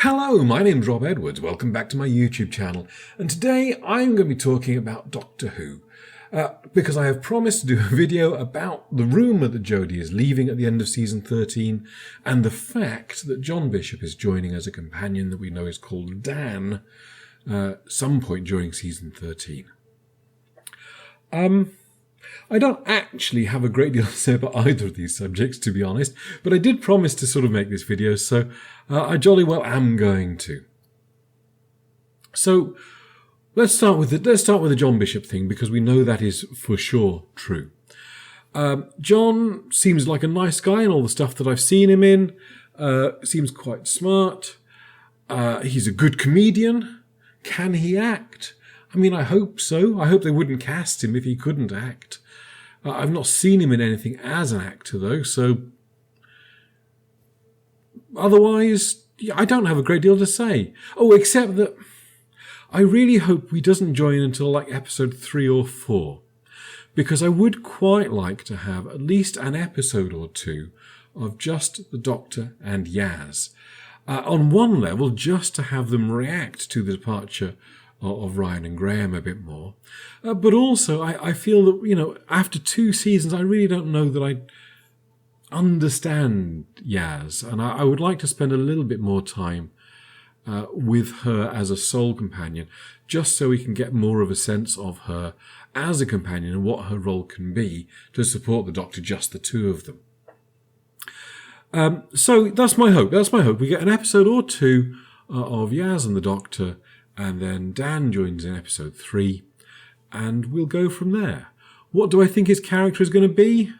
Hello, my name's Rob Edwards. Welcome back to my YouTube channel. And today I'm going to be talking about Doctor Who. Because I have promised to do a video about the rumour that Jodie is leaving at the end of season 13 and the fact that John Bishop is joining as a companion that we know is called Dan some point during season 13. I don't actually have a great deal to say about either of these subjects, to be honest, but I did promise to sort of make this video, so I jolly well am going to. So let's start with the John Bishop thing, because we know that is for sure true. John seems like a nice guy in all the stuff that I've seen him in. Seems quite smart. He's a good comedian. Can he act? I mean, I hope so. I hope they wouldn't cast him if he couldn't act. I've not seen him in anything as an actor, though, so otherwise, I don't have a great deal to say. Oh, except that I really hope he doesn't join until like episode 3 or 4, because I would quite like to have at least an episode or two of just the Doctor and Yaz. On one level, just to have them react to the departure of Ryan and Graham a bit more. But also, I feel that, after 2 seasons, I really don't know that I understand Yaz. And I would like to spend a little bit more time with her as a soul companion, just so we can get more of a sense of her as a companion and what her role can be to support the Doctor, just the two of them. So that's my hope. We get an episode or two of Yaz and the Doctor, and then Dan joins in episode 3, and we'll go from there. What do I think his character is going to be?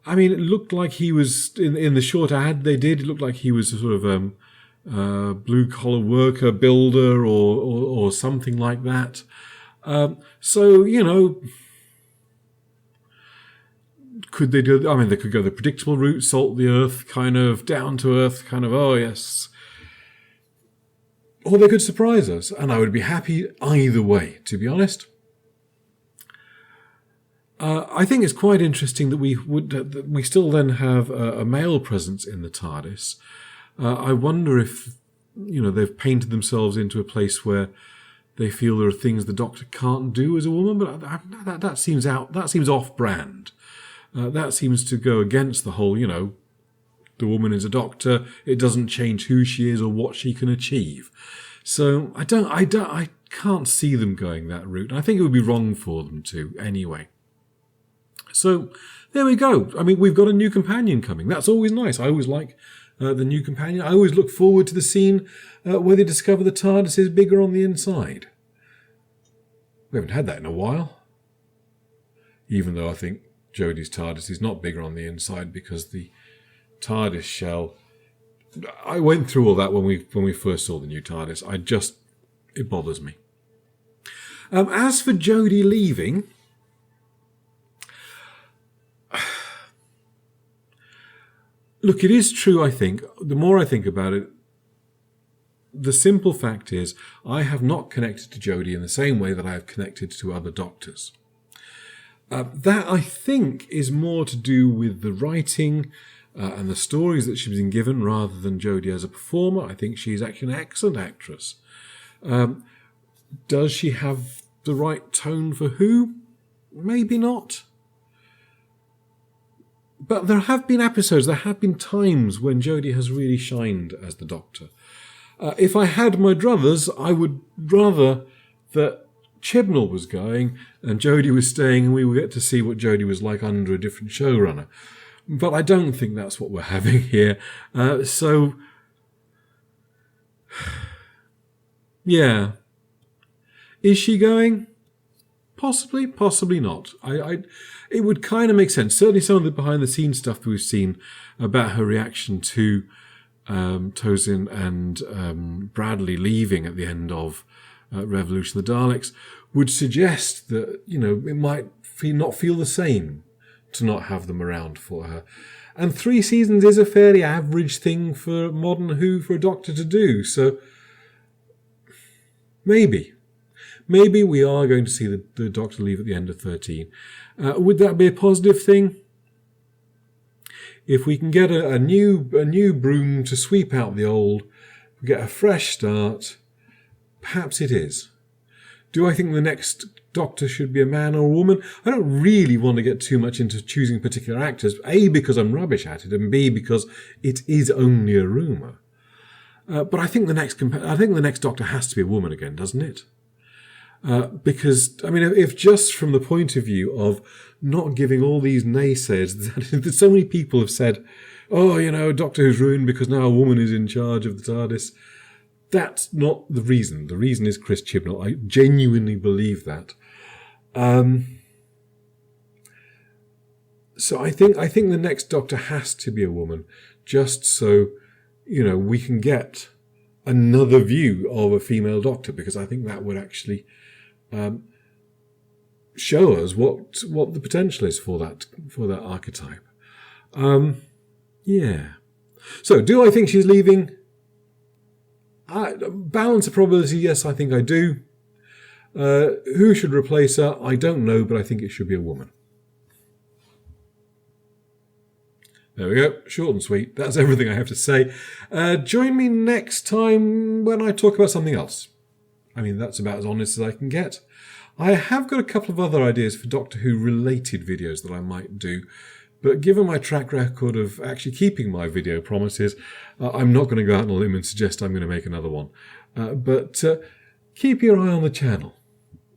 I mean, it looked like he was, in the short ad they did, it looked like he was a sort of blue-collar worker, builder, or something like that. So, could they do, I mean, they could go the predictable route, salt the earth, kind of down to earth, kind of, oh yes. Or they could surprise us, and I would be happy either way, to be honest. I think it's quite interesting that we still then have a male presence in the TARDIS. I wonder if they've painted themselves into a place where they feel there are things the Doctor can't do as a woman, but that seems off-brand. That seems to go against the whole, the woman is a doctor. It doesn't change who she is or what she can achieve. So I can't see them going that route. I think it would be wrong for them to anyway. So there we go. I mean, we've got a new companion coming. That's always nice. I always like the new companion. I always look forward to the scene where they discover the TARDIS is bigger on the inside. We haven't had that in a while. Even though I think Jodie's TARDIS is not bigger on the inside, because the TARDIS shell, I went through all that when we first saw the new TARDIS. It bothers me. As for Jodie leaving, look, it is true, I think. The more I think about it, the simple fact is I have not connected to Jodie in the same way that I have connected to other Doctors. That, I think, is more to do with the writing and the stories that she's been given rather than Jodie as a performer. I think she's actually an excellent actress. Does she have the right tone for Who? Maybe not. But there have been episodes, there have been times when Jodie has really shined as the Doctor. If I had my druthers, I would rather that Chibnall was going and Jodie was staying, and we would get to see what Jodie was like under a different showrunner. But I don't think that's what we're having here. So, yeah. Is she going? Possibly, possibly not. It would kind of make sense. Certainly some of the behind-the-scenes stuff that we've seen about her reaction to Tosin and Bradley leaving at the end of Revolution of the Daleks would suggest that, it might not feel the same to not have them around for her. And 3 seasons is a fairly average thing for modern Who for a Doctor to do. So maybe we are going to see the Doctor leave at the end of 13. Would that be a positive thing? If we can get a new broom to sweep out the old, we get a fresh start. Perhaps it is. Do I think the next Doctor should be a man or a woman? I don't really want to get too much into choosing particular actors. A, because I'm rubbish at it, and B, because it is only a rumour. But I think the next Doctor has to be a woman again, doesn't it? Because, I mean, if just from the point of view of not giving all these naysayers, that so many people have said, oh, you know, Doctor Who's ruined because now a woman is in charge of the TARDIS. That's not the reason. The reason is Chris Chibnall. I genuinely believe that. So I think the next Doctor has to be a woman, just so, you know, we can get another view of a female Doctor, because I think that would actually show us what the potential is for that archetype. Yeah. So, do I think she's leaving? Balance of probability, yes, I think I do. Who should replace her? I don't know, but I think it should be a woman. There we go. Short and sweet. That's everything I have to say. Join me next time when I talk about something else. I mean, that's about as honest as I can get. I have got a couple of other ideas for Doctor Who related videos that I might do, but given my track record of actually keeping my video promises, I'm not going to go out on a limb and suggest I'm going to make another one. But keep your eye on the channel.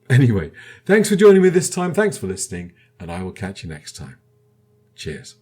Anyway, thanks for joining me this time. Thanks for listening, and I will catch you next time. Cheers.